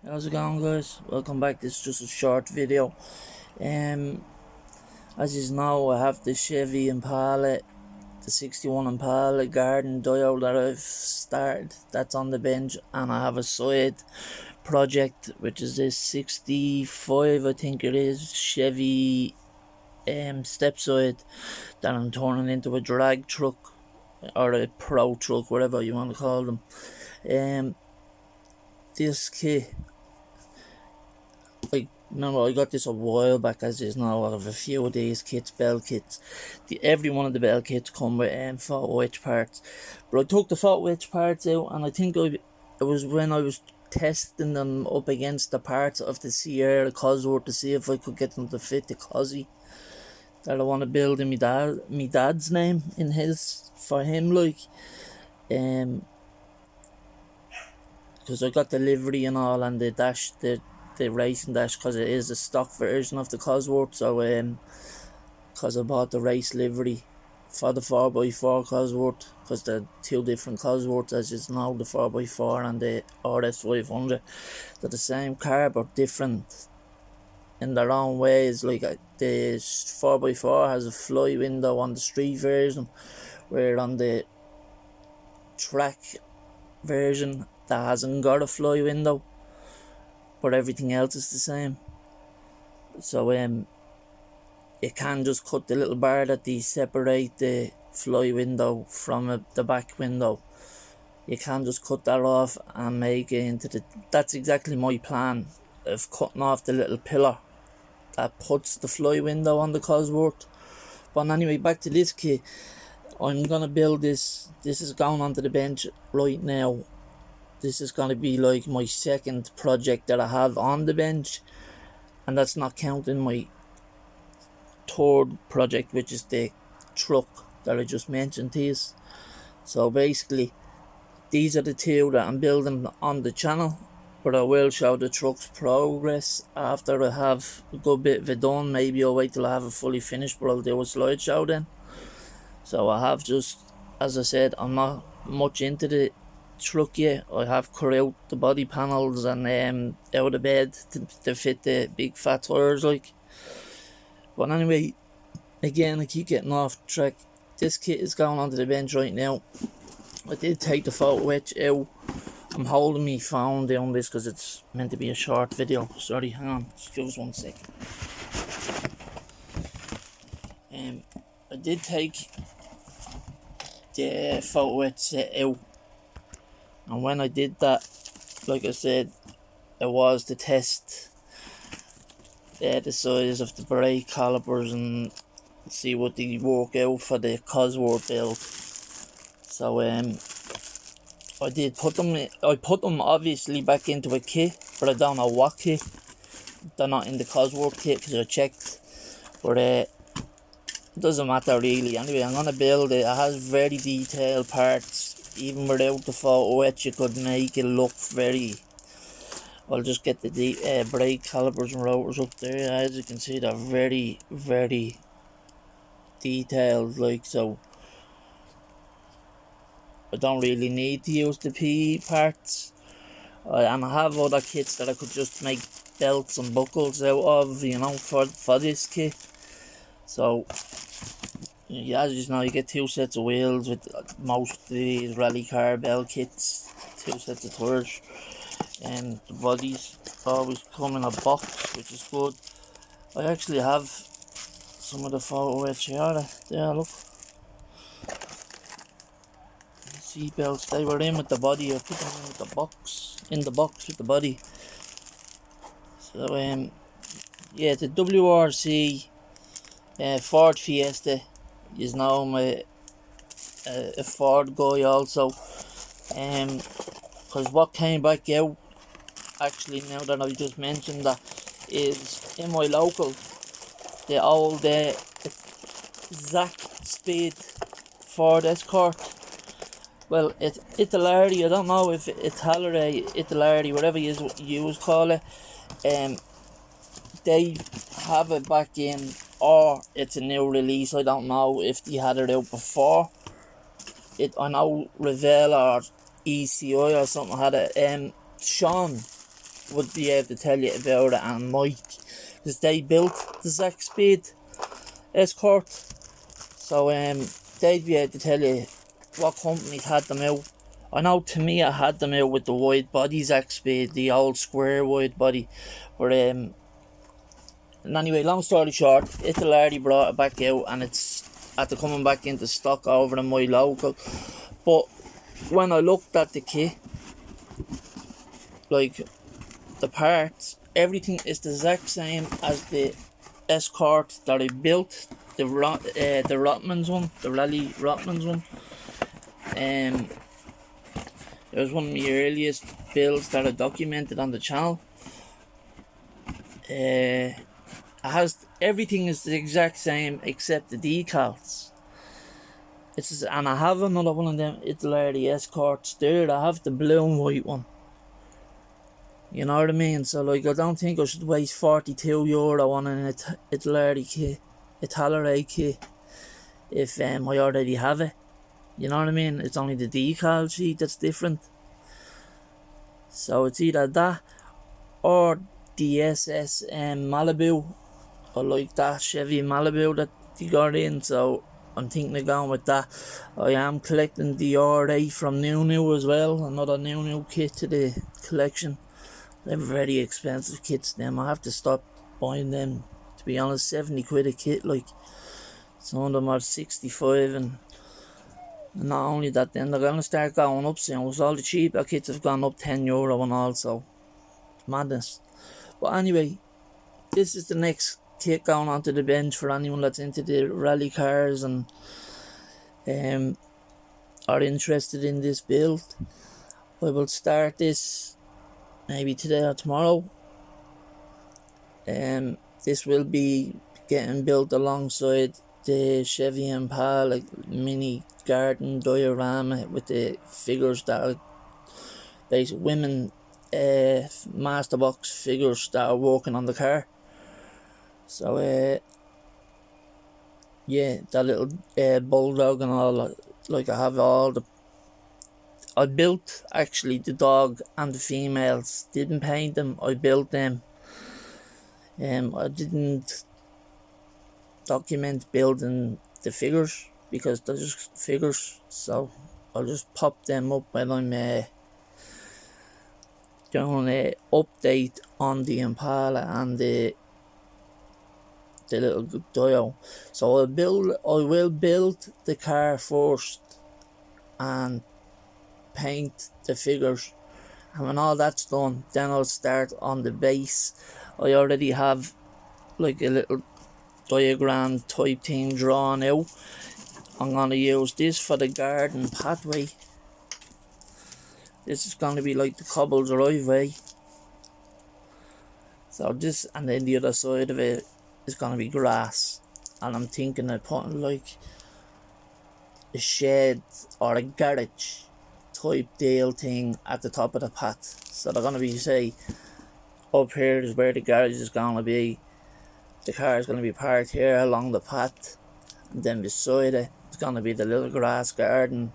How's it going, guys? Welcome back. This is just a short video. Um, as you know, I have the CHEVY IMPALA, the 61 IMPALA garden dial that I've started. That's on the bench, and I have a side project which is this 65, I think it is, Chevy step side that I'm turning into a drag truck or a pro truck, whatever you want to call them. This kit, I got this a while back, as is now. I have a few of these kits, Belkits. Every one of the Belkits come with photo wedge parts. But I took the photo wedge parts out, and I think it was when I was testing them up against the parts of the Sierra Cosworth to see if I could get them to fit the Cosy that I want to build in me dad's name in his for him, because I got the livery and all, and the dash, the racing dash, because it is a stock version of the Cosworth. So because I bought the race livery for the 4x4 Cosworth, because they're two different Cosworths, as you know, the 4x4 and the RS500. They're the same car but different in their own ways. Like the 4x4 has a fly window on the street version, where on the track version that hasn't got a fly window, but everything else is the same. So you can just cut the little bar that they separate the fly window from the back window. You can just cut that off and make it into the... That's exactly my plan of cutting off the little pillar that puts the fly window on the Cosworth. But anyway, back to this kit. I'm gonna build this. This is going onto the bench right now. This is gonna be like my second project that I have on the bench, and that's not counting my third project, which is the truck that I just mentioned to you. So basically, these are the two that I'm building on the channel, but I will show the truck's progress after I have a good bit of it done. Maybe I'll wait till I have it fully finished, but I'll do a slideshow then. So I have just, as I said, I'm not much into the truck yet. I have cut out the body panels and out of bed to fit the big fat tires, like. But anyway, again, I keep getting off track. This kit is going onto the bench right now. I did take the photo wedge out. I'm holding my phone down this because it's meant to be a short video. Sorry, hang on, just give us 1 second. I did take the photo wedge set out, and when I did that, like I said, it was to test the size of the brake calipers and see what they work out for the Cosworth build. So I did put them. I put them obviously back into a kit, but I don't know what kit. They're not in the Cosworth kit because I checked. But it doesn't matter really. Anyway, I'm gonna build it. It has very detailed parts. Even without the photo wedge, you could make it look very... I'll just get the brake calipers and rotors up there. As you can see, they're very, very detailed, like, so I don't really need to use the PE parts. And I have other kits that I could just make belts and buckles out of, you know, for this kit. So yeah, as you know, you get two sets of wheels with most of these rally car Belkits, two sets of tires, and the bodies always come in a box, which is good. I actually have some of the photo wedge here. There, look. Seat belts, they were in with the body. I put them in with the box, with the body. So yeah, the WRC Ford Fiesta is now a Ford guy also, because what came back out, actually, now that I just mentioned that, is in my local, the old Zack Speed Ford Escort. Well, Italardi, I don't know if Italardi, whatever you call it, they have it back in, or it's a new release. I don't know if they had it out before. I know Revell or ECI or something had it. Sean would be able to tell you about it, and Mike, because they built the Zack Speed Escort, so they'd be able to tell you what companies had them out. I know Tamiya had them out with the wide body Zack Speed, the old square wide body, but and anyway, long story short, Italardi brought it back out, and it's after coming back into stock over in my local. But when I looked at the kit, like the parts, everything is the exact same as the Escort that I built, the Rotmans one, the Rally Rotmans one. It was one of my earliest builds that I documented on the channel. It has, everything is the exact same except the decals. And I have another one of them Italardi Escorts there. I have the blue and white one. You know what I mean? So like, I don't think I should waste €42 on an Italardi kit, Italardi kit, if I already have it. You know what I mean? It's only the decal sheet that's different. So it's either that or the SS Malibu. I like that Chevy Malibu that they got in, so I'm thinking of going with that. I am collecting the RA from New as well, another New kit to the collection. They're very expensive kits, them. I have to stop buying them, to be honest. 70 quid a kit, like. Some of them are 65, and not only that, then they're going to start going up soon. So all the cheaper kits have gone up €10 and all, so madness. But anyway, this is the next kit going onto the bench for anyone that's into the rally cars and are interested in this build. I will start this maybe today or tomorrow. This will be getting built alongside the Chevy IMPALA mini garden diorama with the figures that are basically women master box figures that are walking on the car. So yeah, that little bulldog and all, like I have all the, I built actually the dog and the females, didn't paint them, I built them. I didn't document building the figures because they're just figures, so I'll just pop them up when I'm doing an update on the Impala and the little Dio. So I will build the car first and paint the figures, and when all that's done, then I'll start on the base. I already have like a little diagram type thing drawn out. I'm going to use this for the garden pathway. This is going to be like the cobble driveway. So this, and then the other side of it is going to be grass. And I'm thinking of putting like a shed or a garage type deal thing at the top of the path. So they're going to be, say, up here is where the garage is going to be. The car is going to be parked here along the path, and then beside it is going to be the little grass garden,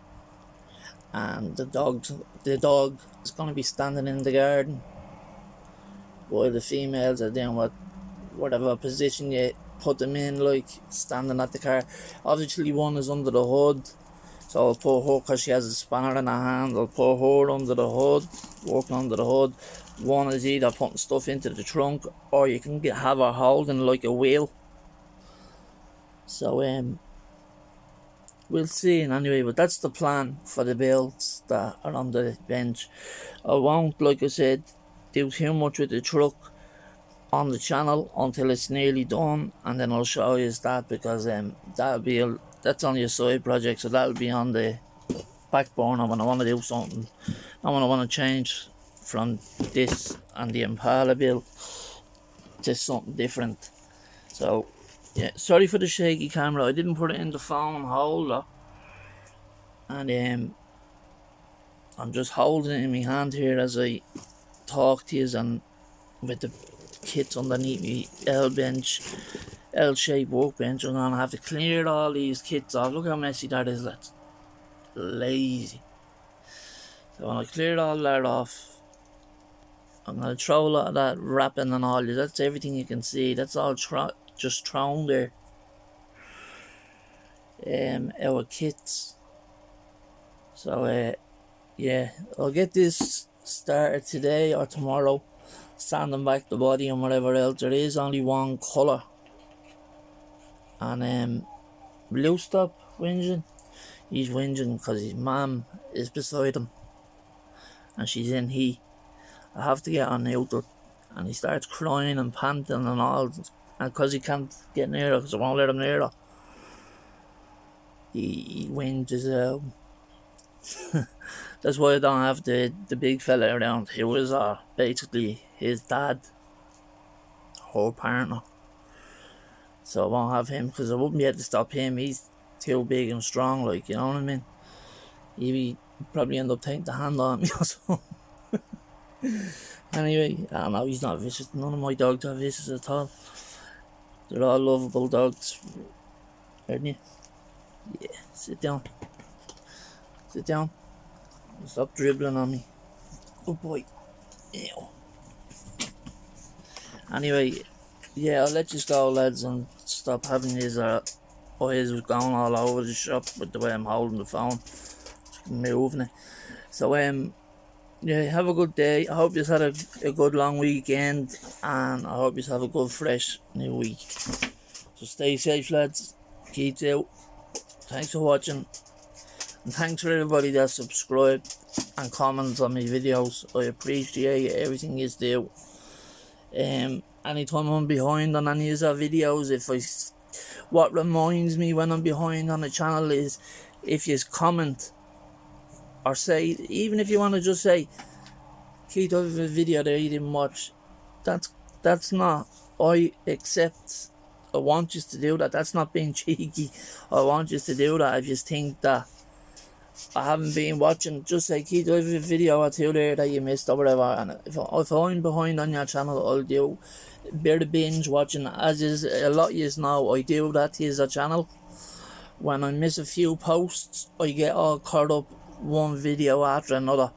and the dog is going to be standing in the garden while the females are doing whatever position you put them in, like standing at the car. Obviously one is under the hood, so I'll put her, because she has a spanner in her hand, I'll put her under the hood, working under the hood. One is either putting stuff into the trunk, or you can have her holding like a wheel. So we'll see anyway, but that's the plan for the builds that are on the bench. I won't, like I said, do too much with the truck on the channel until it's nearly done, and then I'll show you that, because that's only a side project, so that'll be on the back burner when I want to do something. And when I want to change from this and the Impala build to something different. So yeah, sorry for the shaky camera. I didn't put it in the phone holder, and I'm just holding it in my hand here as I talk to you, and with the kits underneath me L-shaped workbench. I'm gonna have to clear all these kits off. Look how messy that is. That's lazy. So when I clear all that off, I'm going to throw a lot of that wrapping and all. That's everything you can see. That's all just thrown there. Our kits. So, yeah, I'll get this started today or tomorrow. Sanding back the body and whatever else. There is only one colour. And Blue stop whinging. He's whinging because his mum is beside him. And she's in heat. I have to get on out there. And he starts crying and panting and all. And because he can't get near her, because I won't let him near her, he whinges out. That's why I don't have the big fella around. He was basically his dad, whole partner. So I won't have him because I wouldn't be able to stop him. He's too big and strong, like, you know what I mean? He'd probably end up taking the hand on me or something. Anyway, I don't know, he's not vicious. None of my dogs are vicious at all. They're all lovable dogs, aren't you? Yeah, sit down. Sit down. Stop dribbling on me. Good boy. Ew. Anyway, yeah, I'll let you go, lads, and stop having his eyes going all over the shop with the way I'm holding the phone. Just moving it. So, yeah, have a good day. I hope you had a good long weekend, and I hope you have a good fresh new week. So stay safe, lads. Keep out. Thanks for watching, and thanks for everybody that subscribed and comments on my videos. I appreciate everything you do. Anytime I'm behind on any of our videos, what reminds me when I'm behind on the channel is if you comment or say, even if you want to just say, keep up with a video that you didn't watch, that's not, I want you to do that. That's not being cheeky. I want you to do that. If you think that I haven't been watching, just say keep up with a video or two there that you missed or whatever. And if I'm behind on your channel, I'll do a bit of binge watching. As is a lot of you know, I do that to your channel. When I miss a few posts, I get all caught up one video after another.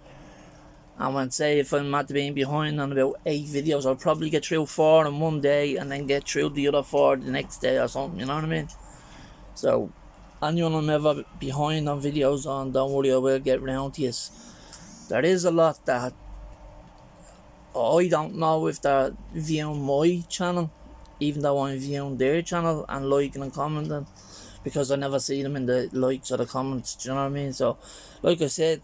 And when, say, if I'm at being behind on about 8 videos, I'll probably get through 4 in one day and then get through the other 4 the next day or something, you know what I mean? So, anyone I'm ever behind on videos on, don't worry, I will get round to you. There is a lot that I don't know if they're viewing my channel, even though I'm viewing their channel and liking and commenting, because I never see them in the likes or the comments, do you know what I mean? So, like I said,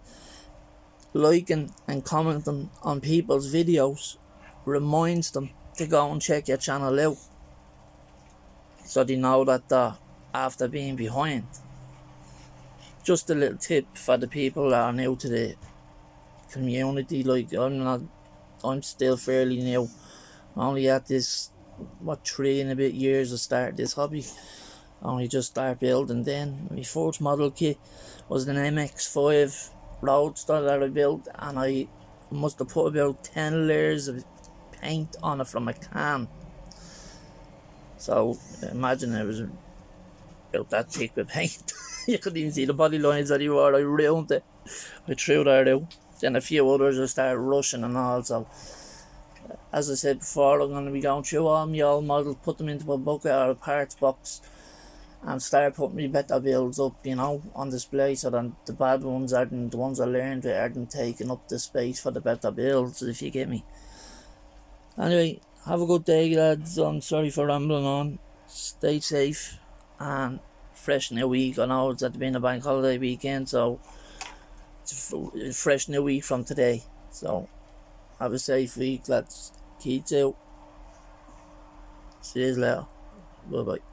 liking and commenting on people's videos reminds them to go and check your channel out, so they know that they're after being behind. Just a little tip for the people that are new to the community. Like, I'm still fairly new. I'm only at this 3 and a bit years to start this hobby. I only just start building. Then my first model kit was an MX5 Roadster that I built, and I must have put about 10 layers of paint on it from a can. So imagine it was about that thick with paint. You couldn't even see the body lines anymore. I ruined it. I threw that out. Then a few others I started rushing and all. So as I said before, I'm going to be going through all my old models, put them into a bucket or a parts box, and start putting me better builds up, you know, on display, so that the bad ones aren't, the ones I learned aren't taking up the space for the better builds, if you get me. Anyway, have a good day, lads. I'm sorry for rambling on. Stay safe and fresh new week. I know it's at the being a bank holiday weekend, so it's a fresh new week from today. So have a safe week, lads. Keep out. See you later. Bye bye.